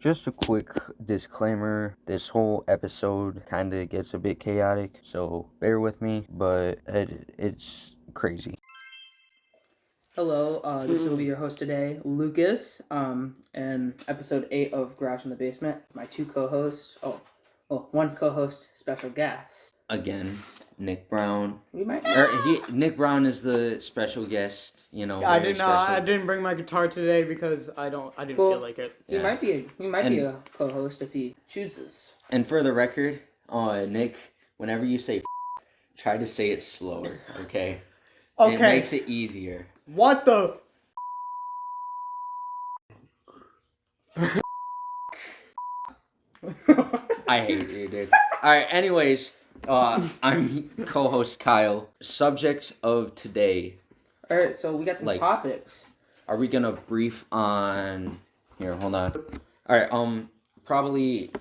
Just a quick disclaimer, this whole episode kind of gets a bit chaotic, so bear with me, but it's crazy. Hello, this will be your host today, Lucas, and episode 8 of Garage in the Basement. My two co-hosts, one co-host, special guest. Again, Nick Brown. Nick Brown is the special guest, you know. I didn't bring my guitar today because I didn't feel like it. He might be a co-host if he chooses. And for the record, Nick, whenever you say try to say it slower, okay? Okay. It makes it easier. What the? I hate you, dude. Alright, anyways, I'm co-host Kyle. Subject of today. Alright, so we got some topics. Are we gonna brief on... Here, hold on. Alright, probably,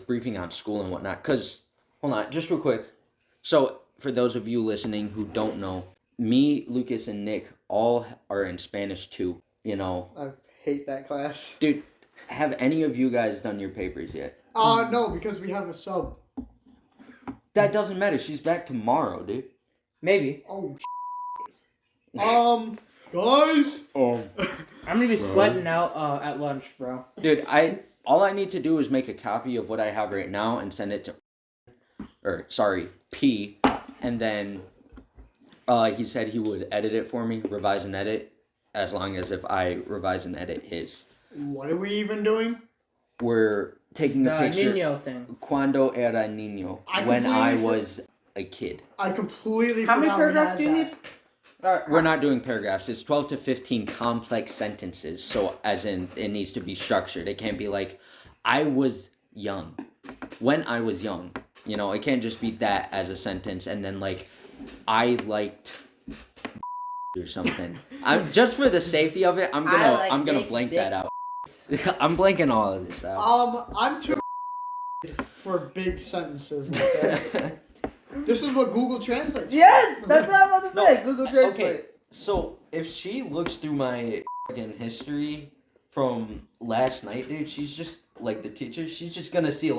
briefing on school and whatnot. Because, hold on, just real quick. So, for those of you listening who don't know, me, Lucas, and Nick all are in Spanish too, you know. I hate that class. Dude, have any of you guys done your papers yet? No, because we have a sub. That doesn't matter. She's back tomorrow, dude. Maybe. Oh, guys. I'm gonna be sweating out at lunch, bro. Dude, all I need to do is make a copy of what I have right now and send it to, P, and then he said he would edit it for me, revise and edit, as long as if I revise and edit his. What are we even doing? We're taking a picture. The Niño thing. Cuando era niño. When I was a kid. I completely forgot. How many we paragraphs had do you that. need? Alright, We're not doing paragraphs. It's 12 to 15 complex sentences. So, as in, it needs to be structured. It can't be like, I was young. When I was young. You know, it can't just be that as a sentence and then, I liked or something. I'm just for the safety of it, I'm gonna blank that out. I'm blanking all of this out. I'm too for big sentences like that. This is what Google translates. Yes, that's what I'm about to say. Google Translate. Okay, so if she looks through my fucking history from last night, dude, she's just the teacher. She's just gonna see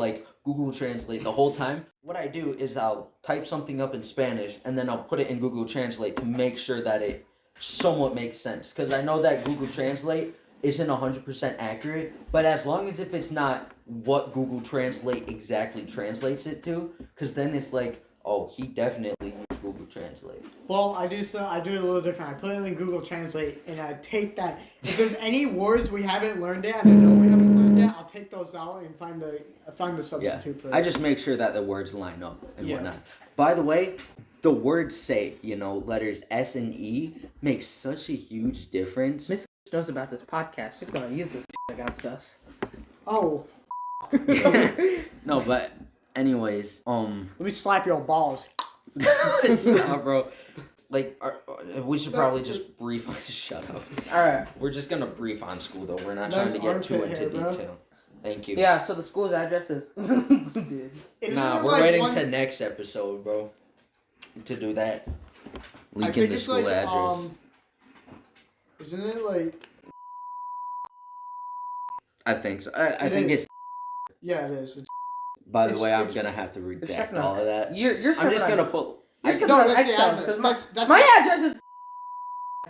Google Translate the whole time. What I do is I'll type something up in Spanish and then I'll put it in Google Translate to make sure that it somewhat makes sense. Because I know that Google Translate isn't 100% accurate, but as long as if it's not what Google Translate exactly translates it to, because then it's oh, he definitely used Google Translate. Well, I do it a little different. I put it in Google Translate and I take that. If there's any words we haven't learned yet, and I know we haven't learned yet, I'll take those out and find the substitute for it. I just make sure that the words line up and whatnot. By the way, the words say, letters S and E make such a huge difference. Miss knows about this podcast. She's gonna use this against us. Oh. No, but anyways, Let me slap your balls. Stop, bro. We should probably just brief on... Shut up. Alright. We're just gonna brief on school, though. We're not trying to get too into detail. Thank you. Yeah, so the school's address is... Dude. Nah, we're waiting to next episode, bro. To do that. Link in the school address. Isn't it I think so. I think it's... Yeah, it is. By the way, I'm gonna have to redact all of that. You're I'm just gonna put... You're skipping on X-Cells, because my address is...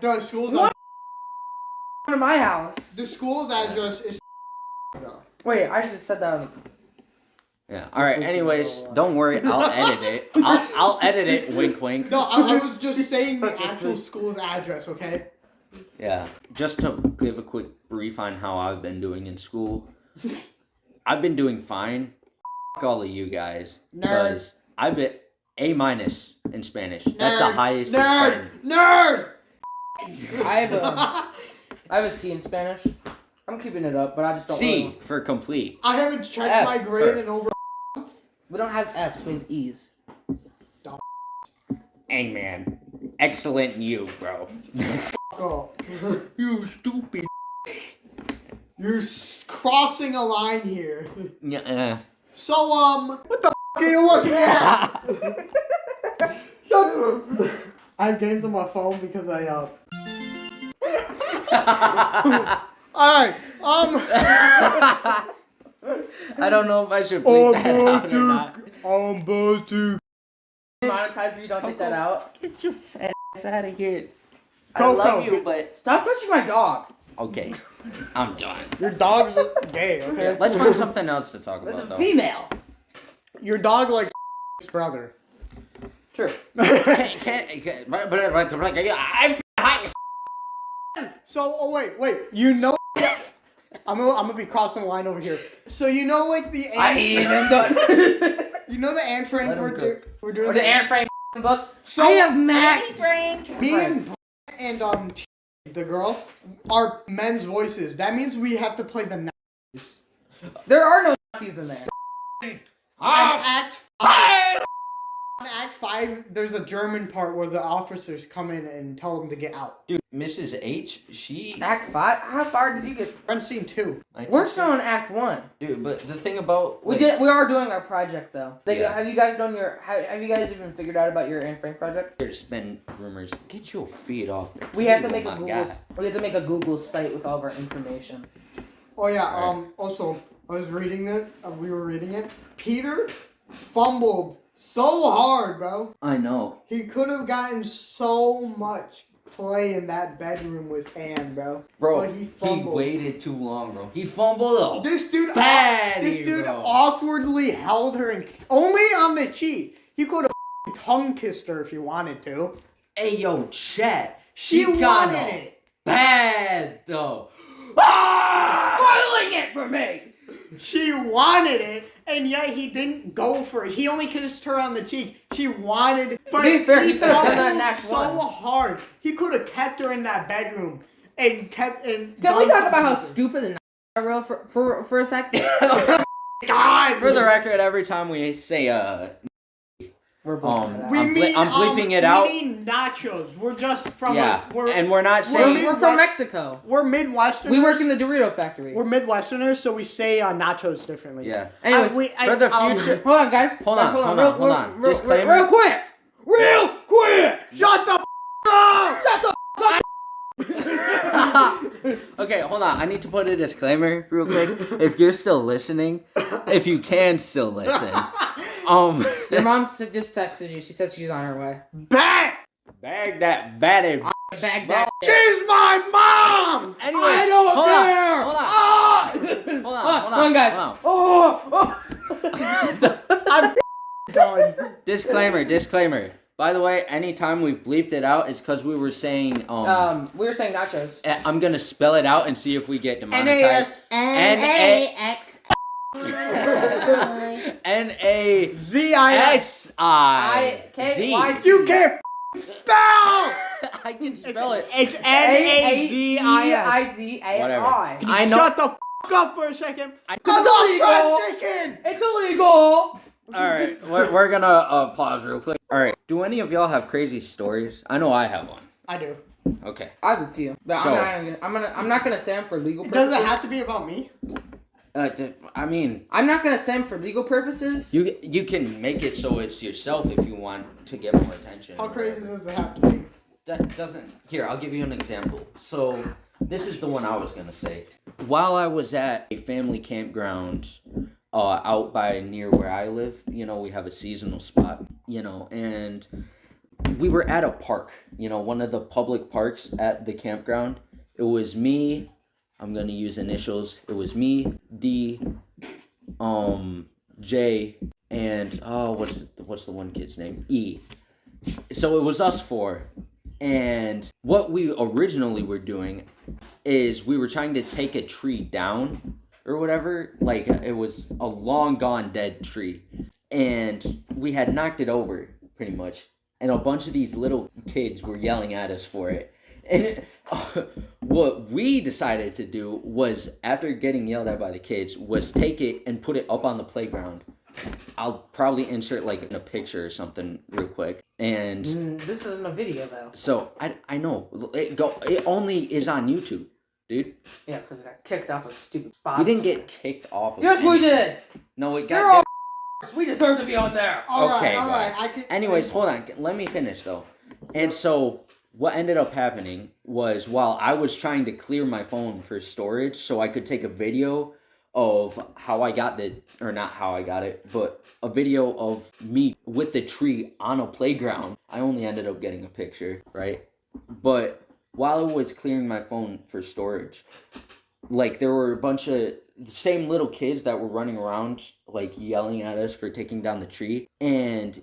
The school's to my house. The school's address is... Wait, I just said that... Yeah. All right. Anyways, don't worry. I'll edit it. I'll edit it. Wink, wink. No, I was just saying the actual school's address. Okay. Yeah. Just to give a quick brief on how I've been doing in school. I've been doing fine. F*** all of you guys, because I've been A- in Spanish. That's the highest. Nerd. I have a C in Spanish. I'm keeping it up, but I just don't. C for complete. I haven't checked my grade in over. We don't have F's, we have E's. Hey man, excellent you, bro. Go. You stupid. You're crossing a line here. Yeah. So what the are you looking at? I have games on my phone because I Alright, I don't know if I should bleep that out or not. I'm about to. Monetize if you don't take that out. Get your fat ass out of here. I Coco. love you, but Stop touching my dog. okay, I'm done. Your dog's gay, okay? Let's find something else to talk That's about, a though. female. Your dog likes brother. True. So, oh wait, you know, I'm gonna be crossing the line over here. So you know, like the I Anne, ain't even done. you know the Anne Frank Let him we're doing Or the Anne Frank book. So I have Max. me and the girl are men's voices. That means we have to play the Nazis. There are no Nazis in there. And Act 5. In Act 5, there's a German part where the officers come in and tell them to get out. Dude, Mrs. H, she... Act 5? How far did you get? Front scene 2. We're still in Act 1. Dude, but the thing about... We are doing our project though. Yeah. Have you guys done your? Have you guys even figured out about your Anne Frank project? There's been rumors. Get your feet off the We have to table, make a my Google. guy. We have to make a Google site with all of our information. Oh yeah. Right. Also, I was reading it. We were reading it. Peter fumbled so hard, bro. I know. He could have gotten so much play in that bedroom with Anne, bro. Bro, But he fumbled. waited too long, bro. He fumbled. This dude, Batty, this dude bro. awkwardly held her and only on the cheek. He could have tongue kissed her if he wanted to. Hey, yo, chat. She got wanted it. bad, though. Spoiling it for me. She wanted it, and yet he didn't go for it. He only kissed her on the cheek. She wanted it, but be fair, he he could have done that in fumbled Act so 1. hard. He could have kept her in that bedroom and kept and. Can we done talk about how something with her. stupid the Nazis are real for a second? God, For the record, every time we say, We're we I'm mean I'm bleeping it out. We mean nachos. We're just from yeah, like, we're and we're not we're saying... We're from Mexico. we're Midwesterners. We work in the Dorito factory. We're Midwesterners, so we say nachos differently. Yeah. Anyways, For the future... hold on, guys. Hold Guys, on. Real Disclaimer. Real quick. Shut the up! Shut the Okay, hold on. I need to put a disclaimer real quick. If you're still listening, if you can still listen, Your mom just texted you. She says she's on her way. Back! bag that batty. Bag that. She's my mom! Anyway, I don't hold care. On, Ah! hold on. Come on, guys. Hold on. I'm done. Disclaimer. By the way, anytime we've bleeped it out, it's because we were saying We were saying nachos. I'm gonna spell it out and see if we get demonetized. N-A-X. N-A-S-I-Z. You can't spell! I can spell it. It's Nazis. N-A-Z-I-Z-A-I. I know. Shut the up for a second. It's Come illegal. on, fried chicken! It's illegal. Alright, we're gonna pause real quick. Alright, do any of y'all have crazy stories? I know I have one. I do. Okay. I have a few, but So- I'm not gonna say them for legal Does purposes. it have to be about me? I mean, I'm not gonna say them for legal purposes. you can make it so it's yourself if you want to get more attention. How crazy does it have to be? That doesn't. Here, I'll give you an example. So, this is the one I was gonna say. While I was at a family campground, out by near where I live, we have a seasonal spot, and we were at a park, one of the public parks at the campground. It was me. I'm gonna use initials. It was me, D, J, and what's the one kid's name? E. So it was us four. And what we originally were doing is we were trying to take a tree down or whatever. Like, it was a long gone dead tree. And we had knocked it over, pretty much. And a bunch of these little kids were yelling at us for it. And what we decided to do was, after getting yelled at by the kids, was take it and put it up on the playground. I'll probably insert like in a picture or something real quick. And This isn't a video though. so I know it only is on YouTube, dude. Yeah, because we got kicked off a stupid spot. We didn't get kicked off of Yes, we anything. did. No, it You're got all we deserve to be on there. Okay, all right. well. I could. Anyways, hold on. Let me finish though. And so what ended up happening was, while I was trying to clear my phone for storage so I could take a video of how I got the, or not how I got it, but a video of me with the tree on a playground. I only ended up getting a picture, right? But while I was clearing my phone for storage, like there were a bunch of same little kids that were running around like yelling at us for taking down the tree, and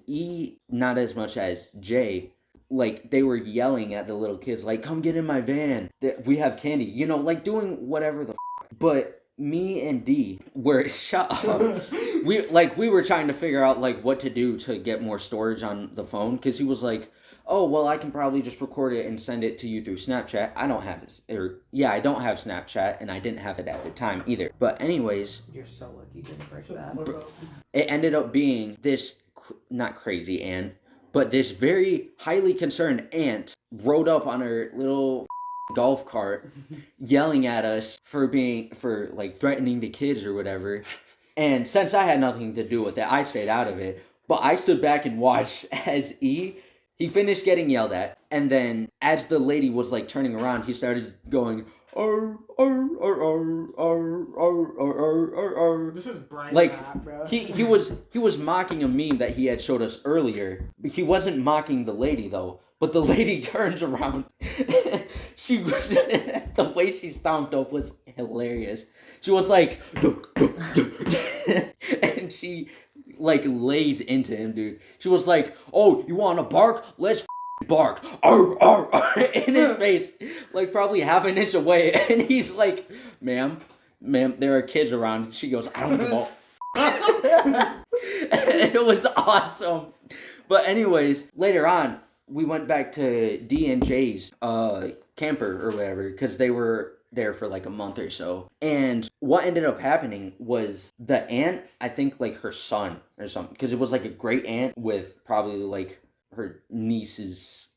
not as much as Jay, like they were yelling at the little kids like, come get in my van, we have candy, like doing whatever the but me and D were shut up. We were trying to figure out like what to do to get more storage on the phone, because he was like, oh, well, I can probably just record it and send it to you through Snapchat. I don't have I don't have Snapchat, and I didn't have it at the time either. But anyways, You're so lucky you didn't break that. it ended up being this, not crazy aunt, but this very highly concerned aunt rode up on her little golf cart yelling at us for like threatening the kids or whatever. And since I had nothing to do with it, I stayed out of it. But I stood back and watched as he finished getting yelled at, and then as the lady was like turning around, he started going, arr, arr, arr, arr, arr, arr, arr, arr, arr. This is Brian like rap, bro. he was mocking a meme that he had showed us earlier. He wasn't mocking the lady though. But the lady turns around. She was the way she stomped up was hilarious. She was like, and she like lays into him, dude. She was like, oh, you want to bark? Let's bark. Arr, arr, arr, in his face, like probably half an inch away. And he's like, ma'am, there are kids around. She goes, I don't give a It was awesome. But anyways, later on, we went back to D and J's camper or whatever, because they were there for like a month or so. And what ended up happening was the aunt, I think like her son or something, because it was like a great aunt with probably like her nieces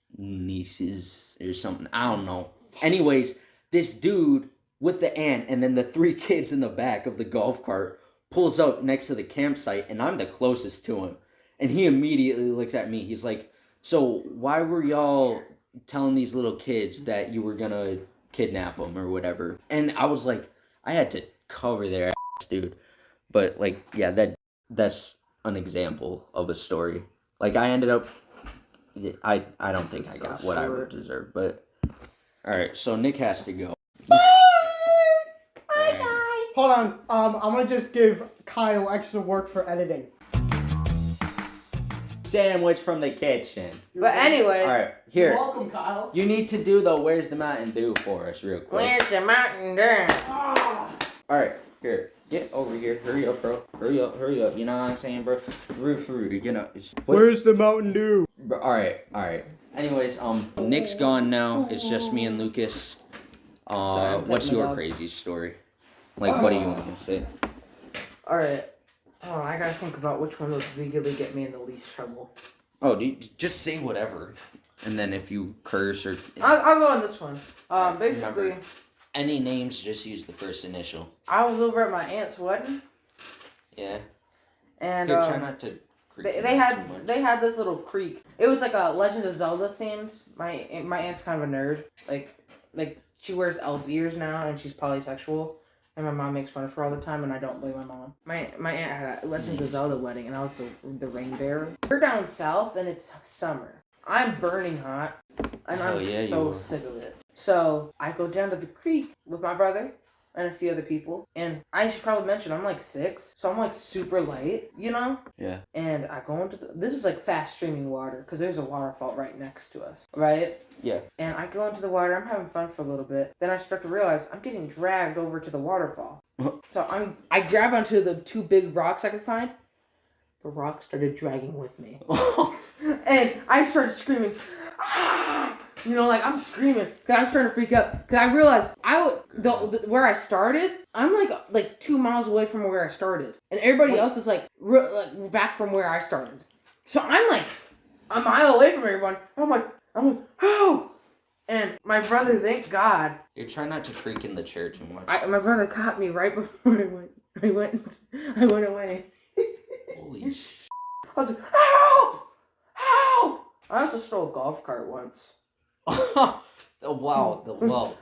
or something. I don't know. Anyways, this dude with the aunt and then the 3 kids in the back of the golf cart pulls up next to the campsite, and I'm the closest to him. And he immediately looks at me. He's like, so why were y'all telling these little kids that you were gonna kidnap them or whatever? And I was like, I had to cover their ass, dude. But like, yeah, that's an example of a story. Like I ended up, I don't think I got what I would deserve. But all right, so Nick has to go. Hold on. I'm gonna just give Kyle extra work for editing. Sandwich from the kitchen. But anyways. All right, here. You're welcome, Kyle. You need to do the Where's the Mountain Dew for us real quick. Where's the Mountain Dew? Alright, here. Get over here. Hurry up, bro. Hurry up. You know what I'm saying, bro? Where's the Mountain Dew? Alright. Anyways, Nick's gone now. It's just me and Lucas. What's your crazy story? Like, what do you want to say? Alright. Oh, I gotta think about which one would legally get me in the least trouble. Oh, just say whatever. And then if you curse or... I'll go on this one. Basically... Remember, any names, just use the first initial. I was over at my aunt's wedding. Yeah. And, Here, try not to... They had this little creek. It was like a Legends of Zelda themed. My aunt's kind of a nerd. Like she wears elf ears now, and she's polysexual. And my mom makes fun of her all the time, and I don't blame my mom. My aunt had a Legends of Zelda wedding, and I was the ring bearer. We're down south, and it's summer. I'm burning hot, and I'm so sick of it. So I go down to the creek with my brother and a few other people. And I should probably mention, I'm like 6, so I'm like super light, you know? Yeah. And I go into this is like fast streaming water, because there's a waterfall right next to us, right? Yeah. And I go into the water, I'm having fun for a little bit. Then I start to realize I'm getting dragged over to the waterfall. So I grab onto the 2 big rocks I could find. The rock started dragging with me. And I started screaming, ah! You know, like, I'm screaming, because I'm starting to freak out. Because I realized, where I started, I'm, like 2 miles away from where I started. And everybody else is, like, back from where I started. So I'm, like, a mile away from everyone. I'm like, oh! And my brother, thank God. You're trying not to creak in the church anymore. My brother caught me right before I went away. Holy sh**. I was like, help! Help! I also stole a golf cart once. Wow.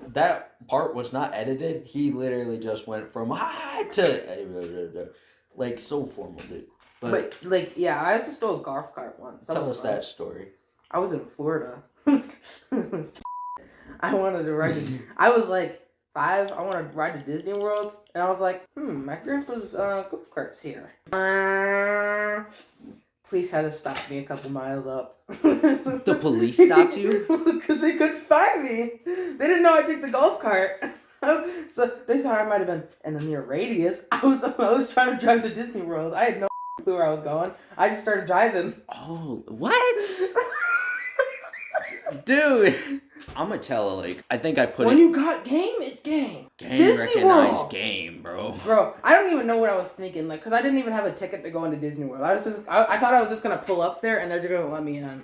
That part was not edited. He literally just went from hi to like so formal, dude. But Like, yeah, I also stole a golf cart once. tell was us fun. that story. I was in Florida. I wanted to ride. I was like 5. I wanted to ride to Disney World, and I was like, my grandpa's golf cart's here. Police had to stop me a couple miles up. The police stopped you? Because they couldn't find me. They didn't know I took the golf cart. So they thought I might have been in the near radius. I was trying to drive to Disney World. I had no clue where I was going. I just started driving. Oh, what? Dude, I'm gonna tell like I think I put when it. you got game, it's game. Game Disney recognized World. game, bro. Bro, I don't even know what I was thinking, like, cause I didn't even have a ticket to go into Disney World. I thought I was just gonna pull up there and they're just gonna let me in.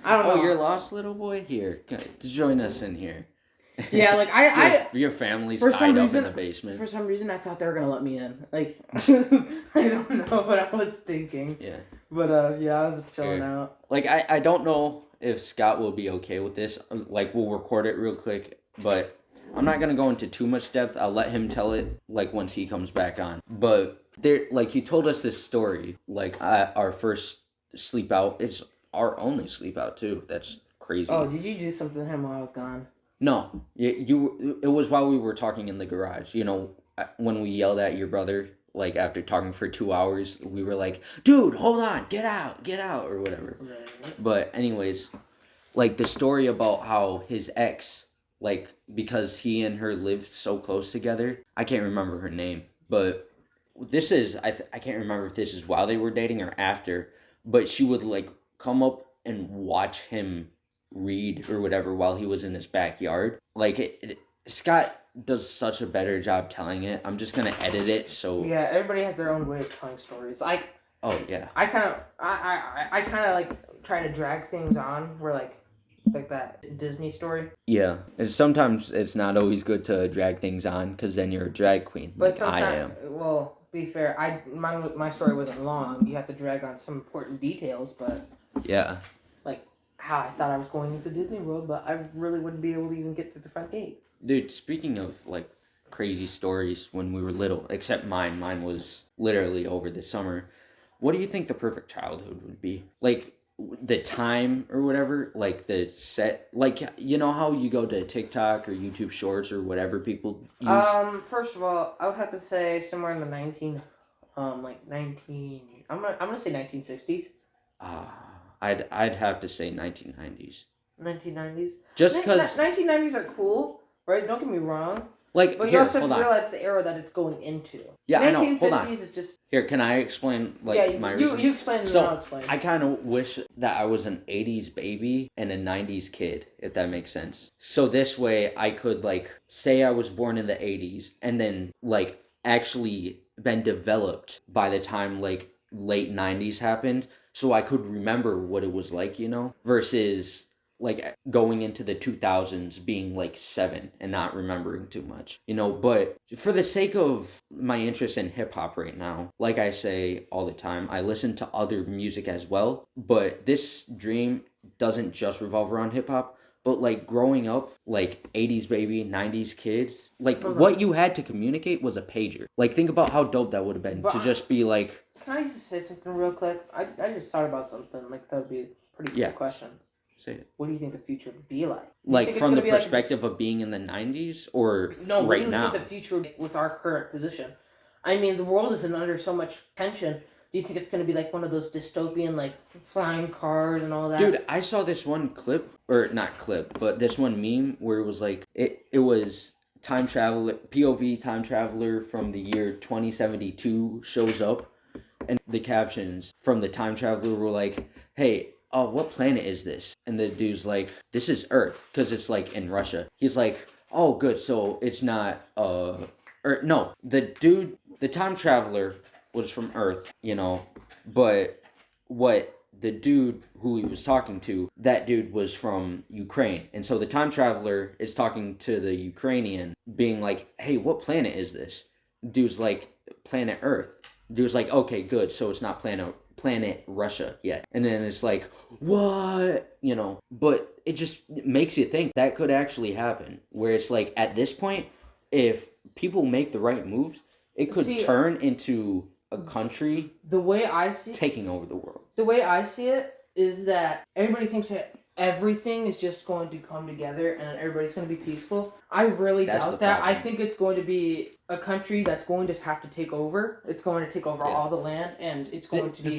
I don't know. Oh, you're lost, little boy. Here, join us in here. Yeah, like your family's for tied some up reason- in the basement. for some reason I thought they were gonna let me in. Like, I don't know what I was thinking. Yeah. But yeah, I was just chilling Fair. out. Like I don't know if Scott will be okay with this. Like we'll record it real quick, but I'm not gonna go into too much depth. I'll let him tell it like once he comes back on. But there, like he told us this story. Like our first sleep out. It's our only sleep out too. That's crazy. Oh, did you do something to him while I was gone? No, you. It was while we were talking in the garage. You know, when we yelled at your brother. Like after talking for 2 hours, we were like, "Dude, hold on, get out," or whatever. Right. But anyways, like the story about how his ex, like because he and her lived so close together, I can't remember her name, but this is I can't remember if this is while they were dating or after, but she would like come up and watch him read or whatever while he was in his backyard. Like Scott does such a better job telling it. I'm just gonna edit it so. Yeah, everybody has their own way of telling stories. Like, Oh yeah. I kind of like try to drag things on where like that Disney story. Yeah, and sometimes it's not always good to drag things on because then you're a drag queen, But like I am. sometimes, well, be fair, my story wasn't long. You have to drag on some important details, but Yeah. like how I thought I was going into Disney World, but I really wouldn't be able to even get through the front gate. Dude, speaking of like crazy stories when we were little, except mine was literally over the summer. What do you think the perfect childhood would be? Like the time or whatever, like the set, like you know how you go to TikTok or YouTube Shorts or whatever people use. First of all, I would have to say somewhere in the 19. I'm gonna say 1960s, I'd have to say 1990s. 1990s. Just because, 1990s are cool, right? Don't get me wrong. like, But you here, also have hold to on. realize the era that it's going into. Yeah, I know. Hold on. 1950s is just Here, can I explain, like, yeah. my You reason? explain and So, then I'll explain. I kind of wish that I was an 80s baby and a 90s kid, if that makes sense. So this way I could, like, say I was born in the 80s and then, like, actually been developed by the time, like, late 90s happened. So I could remember what it was like, you know? Versus, like, going into the 2000s being, like, 7 and not remembering too much, you know? But for the sake of my interest in hip-hop right now, like I say all the time, I listen to other music as well, but this dream doesn't just revolve around hip-hop. But, like, growing up, like, 80s baby, 90s kid, like, what you had to communicate was a pager. Like, think about how dope that would have been to just be, like... Can I just say something real quick? I just thought about something. Like, that would be a pretty Yeah. good question. Say it. What do you think the future would be like? Do you Like, think it's from the gonna be like perspective of being in the 90s or No, what right do you now? think the future would be with our current position? I mean, the world is under so much tension. Do you think it's going to be like one of those dystopian, like, flying cars and all that? Dude, I saw this one clip, or not clip, but this one meme where it was like, it was time traveler, POV time traveler from the year 2072 shows up, and the captions from the time traveler were like, hey, what planet is this? And the dude's like, this is Earth, because it's like in Russia. He's like, oh, good, so it's not, or no, the time traveler was from Earth, you know, but what the dude who he was talking to, that dude was from Ukraine. And so the time traveler is talking to the Ukrainian, being like, hey, what planet is this? Dude's like, planet Earth. Dude's like, okay, good, so it's not planet planet Russia yet. And then it's like, what? You know, but it just makes you think that could actually happen. Where it's like, at this point, if people make the right moves, it could turn into a country the way I see taking over the world. The way I see it is that everybody thinks that everything is just going to come together and everybody's going to be peaceful. I really doubt that. I think it's going to be a country that's going to have to take over. It's going to take over all the land, and it's going to be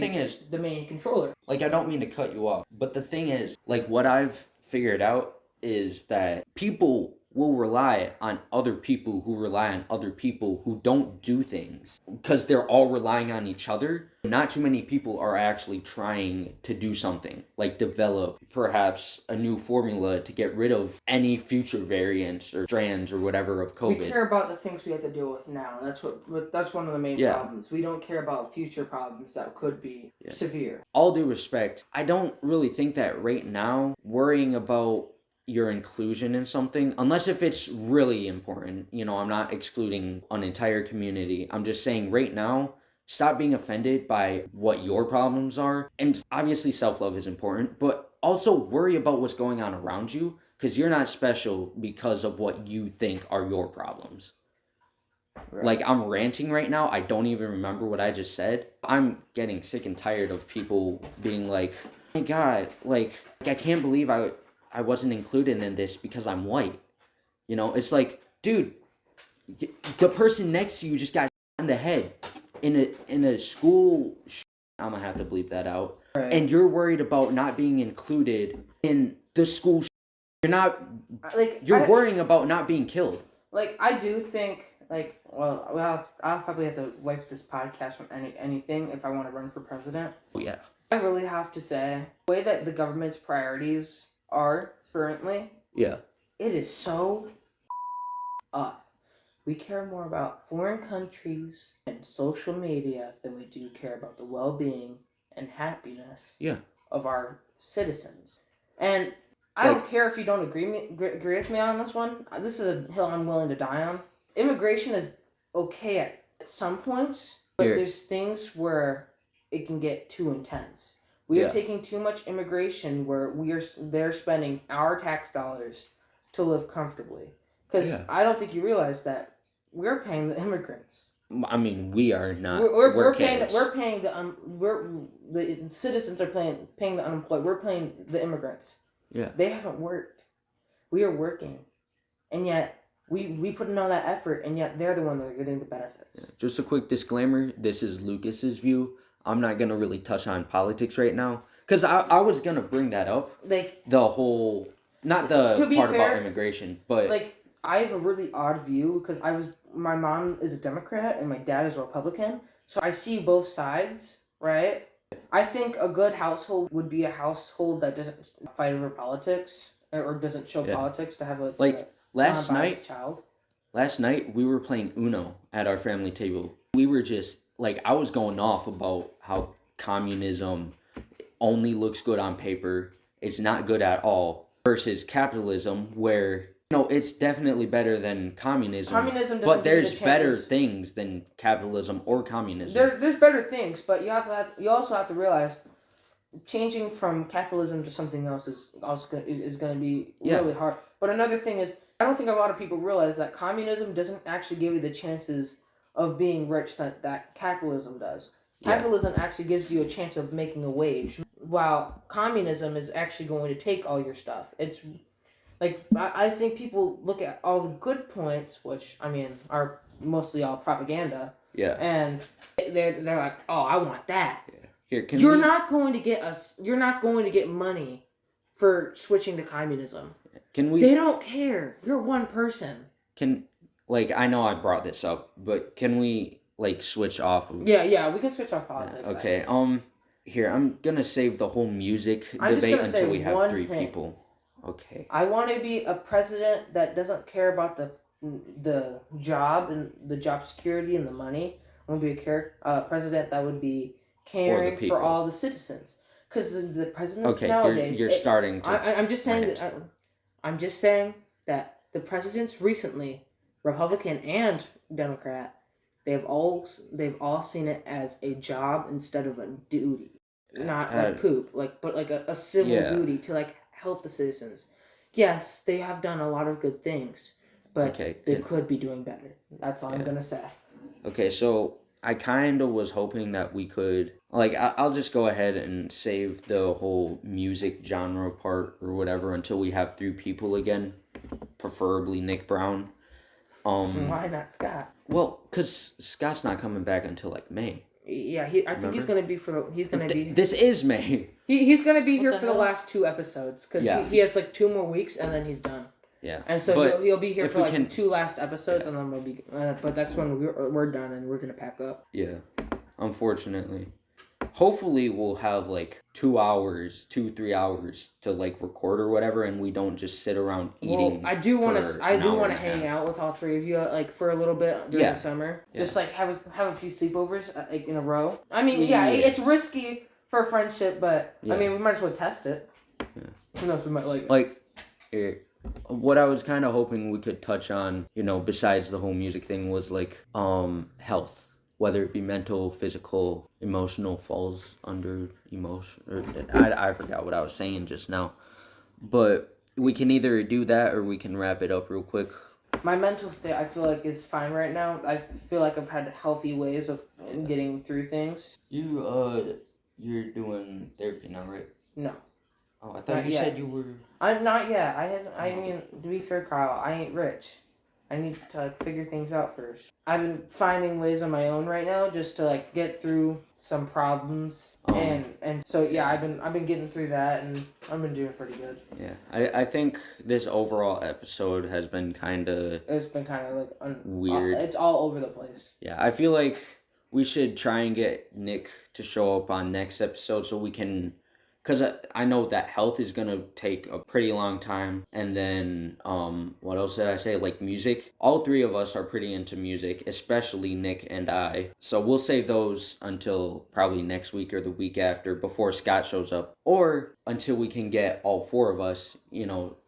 the main controller. Like, I don't mean to cut you off, but the thing is, like, what I've figured out is that people will rely on other people who rely on other people who don't do things because they're all relying on each other. Not too many people are actually trying to do something, like develop perhaps a new formula to get rid of any future variants or strands or whatever of COVID. We care about the things we have to deal with now. That's one of the main problems. We don't care about future problems that could be severe. All due respect, I don't really think that right now worrying about your inclusion in something, unless if it's really important, you know, I'm not excluding an entire community. I'm just saying right now, stop being offended by what your problems are. And obviously self-love is important, but also worry about what's going on around you, because you're not special because of what you think are your problems. Right. Like, I'm ranting right now. I don't even remember what I just said. I'm getting sick and tired of people being like, oh my God, like I can't believe I wasn't included in this because I'm white. You know, it's like, dude, the person next to you just got in the head in a school. I'm gonna have to bleep that out. Right. And you're worried about not being included in the school. You're not you're worrying about not being killed. Like, I do think, like, well, I'll probably have to wipe this podcast from anything if I want to run for president. Oh, yeah. I really have to say, the way that the government's priorities are currently, it is so up. We care more about foreign countries and social media than we do care about the well-being and happiness of our citizens. And I don't care if you don't agree with me on this one. This is a hill I'm willing to die on. Immigration is okay at some points, but there's things where it can get too intense. We are taking too much immigration where they're spending our tax dollars to live comfortably. Because I don't think you realize that we're paying the immigrants. I mean, we are not. We're paying the citizens are paying the unemployed. We're paying the immigrants. Yeah. They haven't worked. We are working, and yet we put in all that effort, and yet they're the one that are getting the benefits. Yeah. Just a quick disclaimer: this is Lucas's view. I'm not gonna really touch on politics right now, because I was gonna bring that up. Like, the whole, not the part about immigration, but like, I have a really odd view because my mom is a Democrat and my dad is a Republican, so I see both sides, right? I think a good household would be a household that doesn't fight over politics or doesn't show politics to have a last night. Child. Last night we were playing Uno at our family table. We were just like, I was going off about how communism only looks good on paper. It's not good at all. Versus capitalism, where, you know, it's definitely better than communism. Communism doesn't but there's give you the better chances. things than capitalism or communism. There's better things, but you also have to realize changing from capitalism to something else is going to be really hard. But another thing is, I don't think a lot of people realize that communism doesn't actually give you the chances of being rich that capitalism does. Capitalism actually gives you a chance of making a wage, while communism is actually going to take all your stuff. It's like, I think people look at all the good points, which, I mean, are mostly all propaganda. Yeah. And they're like, oh, I want that. Yeah. Here, you're not going to get money for switching to communism. They don't care. You're one person. I know I brought this up, but can we, switch off of... Yeah, we can switch off politics. Okay, here, I'm gonna save the whole music debate until we have three people. Okay. I want to be a president that doesn't care about the job and the job security and the money. I want to be a president that would be caring for all the citizens. Because the presidents nowadays... you're starting to... I'm just saying that the presidents recently, Republican and Democrat, they've all seen it as a job instead of a duty, not like poop, but like a civil duty to like help the citizens. Yes, they have done a lot of good things, but they could be doing better. That's all I'm gonna say. Okay, so I kind of was hoping that we could, like, I'll just go ahead and save the whole music genre part or whatever until we have 3 people again, preferably Nick Brown. Why not Scott? Well, because Scott's not coming back until like May. Yeah, I think he's gonna be This is May. He's gonna be here for the last 2 episodes because he has like 2 more weeks and then he's done. Yeah. And so he'll be here for like 2 last episodes and then we'll be. But that's when we're done and we're gonna pack up. Yeah. Unfortunately. Hopefully we'll have like 2 hours, 2-3 hours to like record or whatever, and we don't just sit around eating. I do want to hang out with all 3 of you like for a little bit during the summer. Yeah. Just like have a few sleepovers like in a row. I mean, it's risky for a friendship, but I mean, we might as well test it. Yeah. Who knows? We might like it. What I was kind of hoping we could touch on, besides the whole music thing, was like health. Whether it be mental, physical, emotional, falls under emotion. Or I forgot what I was saying just now. But we can either do that or we can wrap it up real quick. My mental state, I feel like, is fine right now. I feel like I've had healthy ways of getting through things. You're doing therapy now, right? No. Oh, I thought you said you were... I'm not yet. I mean, to be fair, Kyle, I ain't rich. I need to figure things out first. I've been finding ways on my own right now just to get through some problems, and so I've been getting through that, and I've been doing pretty good. Yeah, I think this overall episode has been kind of... It's been kind of weird. It's all over the place. Yeah, I feel like we should try and get Nick to show up on next episode so we can... Because I know that health is going to take a pretty long time. And then, what else did I say? Like music. All 3 of us are pretty into music, especially Nick and I. So we'll save those until probably next week or the week after before Scott shows up. Or until we can get all 4 of us,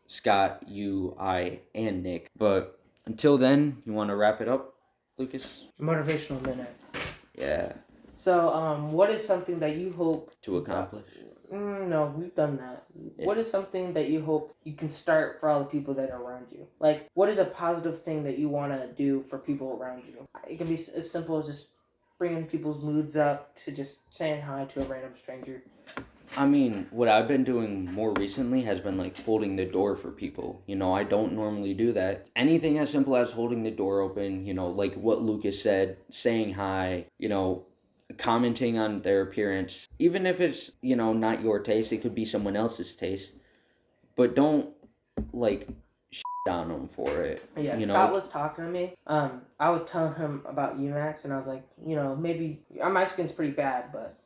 Scott, you, I, and Nick. But until then, you want to wrap it up, Lucas? Motivational minute. Yeah. So, what is something that you hope... to accomplish? No, we've done that. Yeah. What is something that you hope you can start for all the people that are around you? Like, what is a positive thing that you want to do for people around you? It can be as simple as just bringing people's moods up to just saying hi to a random stranger. I mean, what I've been doing more recently has been like holding the door for people. I don't normally do that. Anything as simple as holding the door open, like what Lucas said, saying hi, commenting on their appearance, even if it's not your taste, it could be someone else's taste, but don't shit on them for it. Scott was talking to me. I was telling him about UMax, and I was like, maybe my skin's pretty bad, but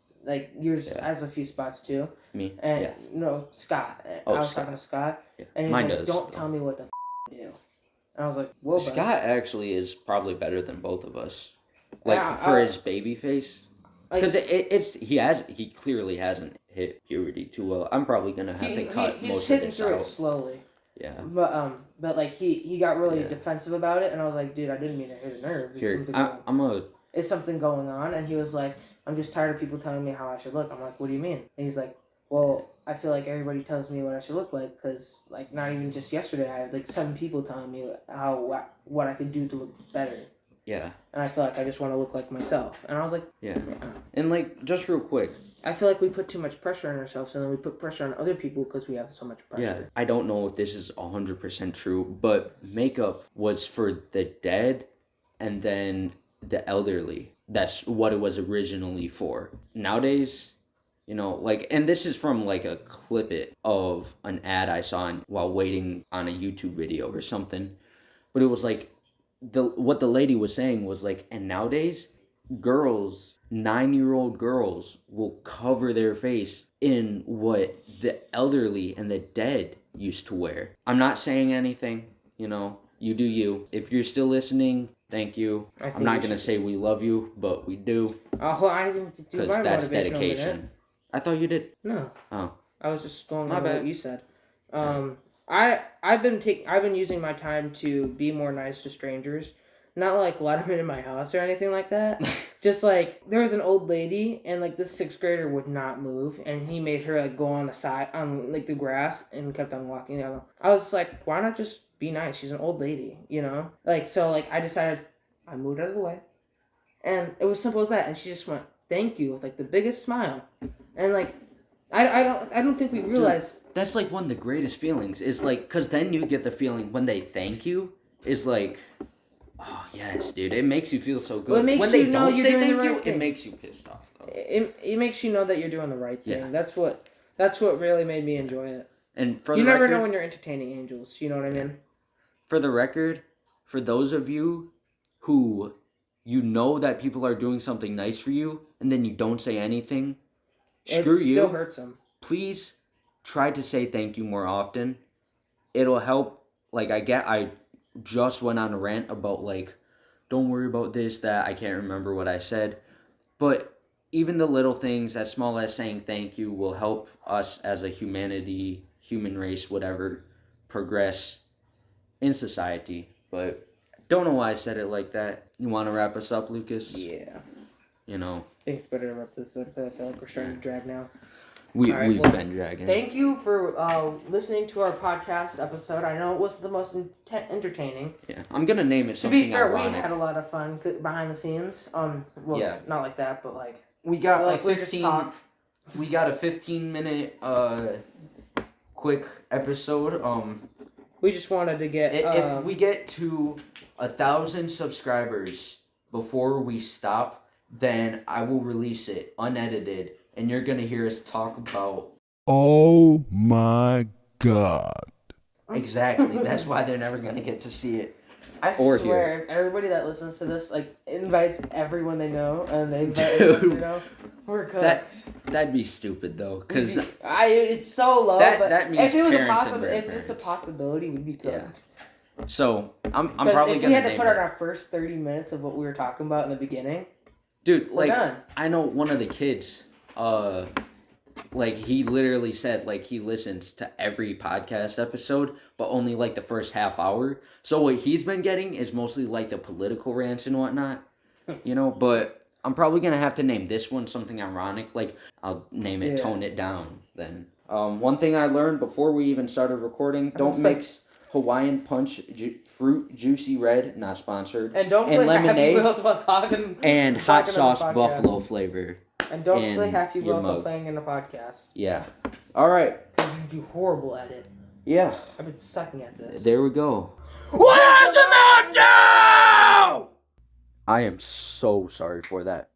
yours has a few spots too. Me? And Scott. I was talking to Scott, and he's Mine like, does. don't tell me what to do. And I was like, well, Scott actually is probably better than both of us. For his baby face. Because he clearly hasn't hit puberty too well. I'm probably gonna have to cut most of this out. He's hitting through it slowly. Yeah. But he got really defensive about it, and I was like, dude, I didn't mean to hit a nerve. Is something going on? And he was like, I'm just tired of people telling me how I should look. I'm like, what do you mean? And he's like, well, I feel like everybody tells me what I should look like, because not even just yesterday, I had 7 people telling me what I could do to look better. Yeah. And I feel like I just want to look like myself. And I was like... Yeah. And, just real quick. I feel like we put too much pressure on ourselves, and then we put pressure on other people because we have so much pressure. Yeah. I don't know if this is 100% true, but makeup was for the dead and then the elderly. That's what it was originally for. Nowadays, and this is from, a clip of an ad I saw while waiting on a YouTube video or something. But it was what the lady was saying was and nowadays girls, 9-year-old girls, will cover their face in what the elderly and the dead used to wear. I'm not saying anything, you do you. If you're still listening, thank you. I'm not gonna say we love you, but we do. I didn't do my because that's motivational dedication. minute. I thought you did. No. Oh. I was just going on what you said. I've been using my time to be more nice to strangers. Not like let him into my house or anything like that. Just like there was an old lady and like this 6th grader would not move, and he made her like go on the side on like the grass and kept on walking down. I was like, why not just be nice? She's an old lady, you know. Like so, like I decided I moved out of the way, and it was simple as that. And she just went thank you with like the biggest smile, and like I don't think we realize. That's like one of the greatest feelings. Is like because then you get the feeling when they thank you is like. Oh yes, dude! It makes you feel so good. Well, it makes when they you know don't you're say doing the thank you, right thing. it makes you pissed off though. It makes you know that you're doing the right thing. Yeah. That's what really made me enjoy it. And for You the never record, know when you're entertaining angels. You know what I mean? for the record, for those of you who you know that people are doing something nice for you and then you don't say anything, screw It you. still hurts them. Please try to say thank you more often. It'll help. Like I just went on a rant about like, don't worry about this, that. I can't remember what I said. But even the little things, as small as saying thank you, will help us as a human race, whatever, progress in society. But don't know why I said it like that. You want to wrap us up, Lucas? Yeah. You know, I think it's better to wrap this up because I feel like we're starting to drag now. we've All right, well, been dragging. Thank you for listening to our podcast episode. I know it wasn't the most entertaining. Yeah, I'm gonna name it To something be fair, ironic. we had a lot of fun behind the scenes. Well, Yeah. not like that, but like We got like a we just 15. talked. We got a 15-minute quick episode. We just wanted to get. If we get to 1,000 subscribers before we stop, then I will release it unedited, and you're gonna hear us talk about Oh my God. exactly. That's why they're never gonna get to see it. I or swear, if everybody that listens to this like invites everyone they know, and they invite Dude. everyone they know, we're cooked. That'd be stupid though, cause It's so low. That- but that means if it was parents and if it's a grandparents. possibility, we'd be cooked. Yeah. So I'm 'Cause probably if gonna we had to name put it. out our first 30 minutes of what we were talking about in the beginning, Dude, we're like done. I know one of the kids, like he literally said like he listens to every podcast episode, but only like the first half hour. So what he's been getting is mostly like the political rants and whatnot, you know. But I'm probably gonna have to name this one something ironic. Like I'll name it Yeah. "Tone It Down." Then one thing I learned before we even started recording: don't like- mix Hawaiian Punch fruit juicy red, not sponsored, And don't and play lemonade, Happy Wheels while talking. and hot talking on the sauce podcast. buffalo flavor. And don't in play Happy your Wheels while mug. playing in the podcast. Yeah. All right. Because you do horrible at it. Yeah. I've been sucking at this. There we go. What does the man do? I am so sorry for that.